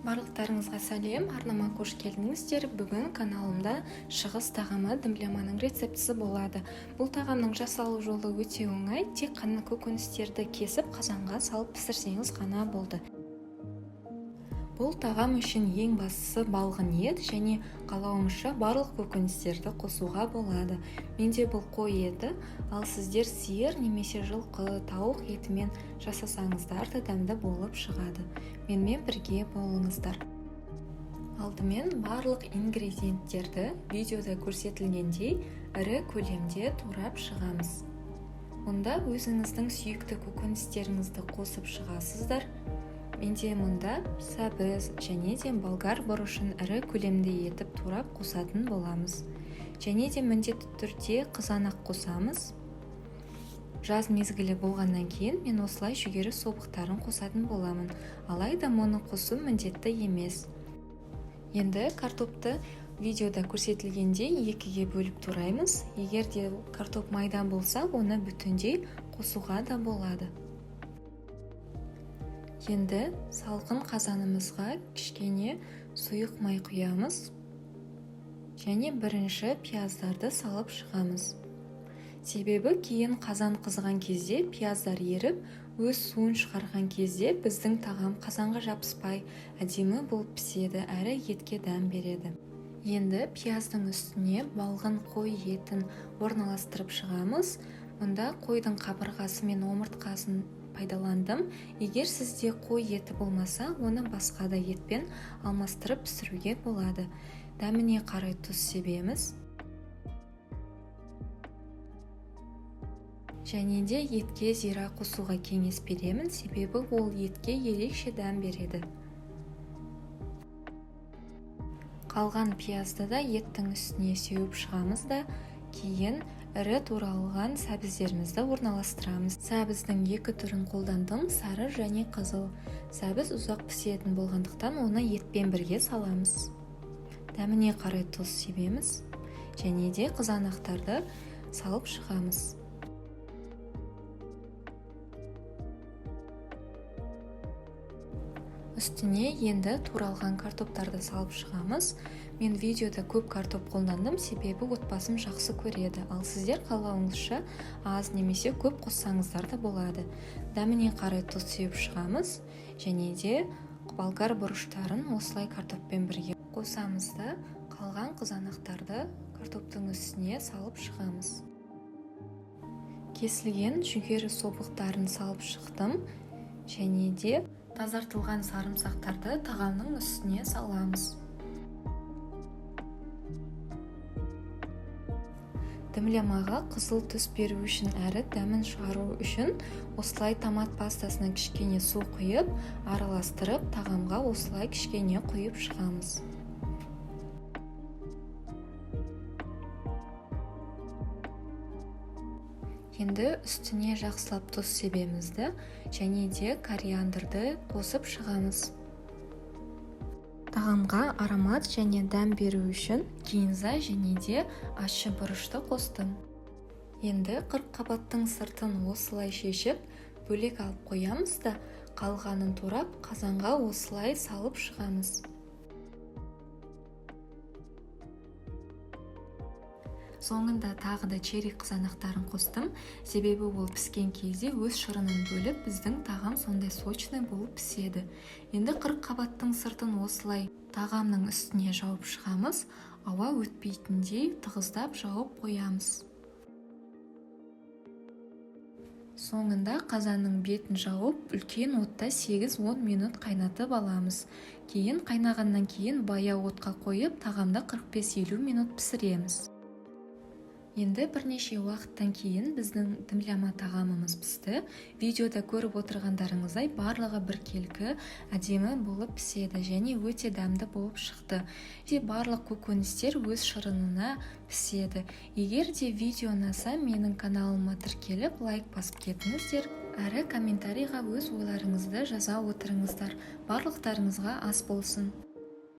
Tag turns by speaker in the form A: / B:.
A: Барлықтарыңызға сәлем, арнама қош келдіңіздер. Бүгін каналымда шығыс тағамы дымляманың рецептісі болады. Бұл тағамның жасалу жолы өте оңай, тек қана көкөністерді кесіп қазанға салып пісірсеңіз ғана болды. Бұл тағам үшін ең бастысы балғын ет және қалауымызша барлық көкөністерді қосуға болады. Менде бұл қой еті, ал сіздер сиыр немесе жылқы, тауық етімен жасасаңыздар да дәмді болып шығады. Менімен бірге болыңыздар. Алдымен барлық ингредиенттерді видеода көрсетілгендей ірі көлемде турап шығамыз. Мұнда өзіңіздің сүйікті көкөністеріңізді қосып шығасыздар. Менде мұнда сәбіз және де болгар бұрышын ірі көлемде етіп турап қосатын боламыз. Және де міндетті түрде қызанақ қосамыз. Жаз мезгілі болғаннан кейін мен осылай жүгері собықтарын қосатын боламын. Алайда мұны қосу міндетті емес. Енді картопты видеода көрсетілгендей екіге бөліп тураймыз. Егер де картоп майда болса, оны бүтіндей қосуға да болады. Енді салқын қазанымызға кішкене сұйық май құямыз және бірінші пияздарды салып шығамыз. Себебі кейін қазан қызған кезде пияздар еріп, өз суын шығарған кезде біздің тағам қазанға жабыспай, әдемі болып піседі, әрі етке дәм береді. Енді пияздың үстіне балғын қой етін орналастырып шығамыз. Мұнда қойдың қабырғасы мен омыртқасын пайдаландым. Егер сізде қой еті болмаса, оны басқа да етпен алмастырып пісіруге болады. Дәміне қарай тұз себеміз. Және де етке зира қосуға кеңес беремін, себебі ол етке ерекше дәм береді. Қалған пиязды да еттің үстіне сеуіп шығамыз да, кейін ірі туралған сәбіздерімізді орналастырамыз. Сәбіздің екі түрін қолдандым, сары және қызыл. Сәбіз ұзақ пісетін болғандықтан оны етпен бірге саламыз. Дәміне қарай тұз себеміз және де қызанақтарды салып шығамыз. Үстіне енді туралған картоптарды салып шығамыз. Мен видеода көп картоп қолдандым, себебі отбасым жақсы көреді, ал сіздер қалауыңызша аз немесе көп қоссаңыздар да болады. Дәміне қарай тұз сеуіп шығамыз және де болгар бұрыштарын осылай картоппен бірге қосамыз да қалған қызанақтарды картоптың үстіне салып шығамыз. Кесілген жүгері собықтарын салып шықтым және де тазартылған сарымсақтарды тағамның үстіне саламыз. Дымлямаға қызыл түс беру үшін әрі дәмін шығару үшін осылай томат пастасына кішкене су құйып, араластырып, тағамға осылай кішкене құйып шығамыз. Енді үстіне жақсылап тұз себемізді және де кориандрды қосып шығамыз. Тағамға аромат және дәм беру үшін кинза және де ащы бұрышты қостым. Енді қырыққабаттың сыртын осылай шешіп, бөлек алып қоямыз да, қалғанын турап қазанға осылай салып шығамыз. Соңында тағы да черри қызанақтарын қостым, себебі ол піскен кезде өз шырынын бөліп, біздің тағам сондай сочный болып піседі. Енді қырыққабаттың сыртын осылай тағамның үстіне жауып шығамыз, ауа өтпейтіндей тығыздап жауып қоямыз. Соңында қазанның бетін жауып, үлкен отта 8-10 минут қайнатып аламыз. Кейін қайнағаннан кейін баяу отқа қойып, тағамда 45-50 минут пісіреміз. Енді бірнеше уақыттан кейін біздің дымляма тағамымыз пісті. Видеода көріп отырғандарыңыздай барлығы біркелкі әдемі болып піседі және өте дәмді болып шықты. Барлық көкөністер өз шырынына піседі. Егер де видео ұнаса, менің каналыма тіркеліп, лайк басып кетіңіздер. Әрі комментарийға өз ойларыңызды жаза отырыңыздар. Барлықтарыңызға ас болсын.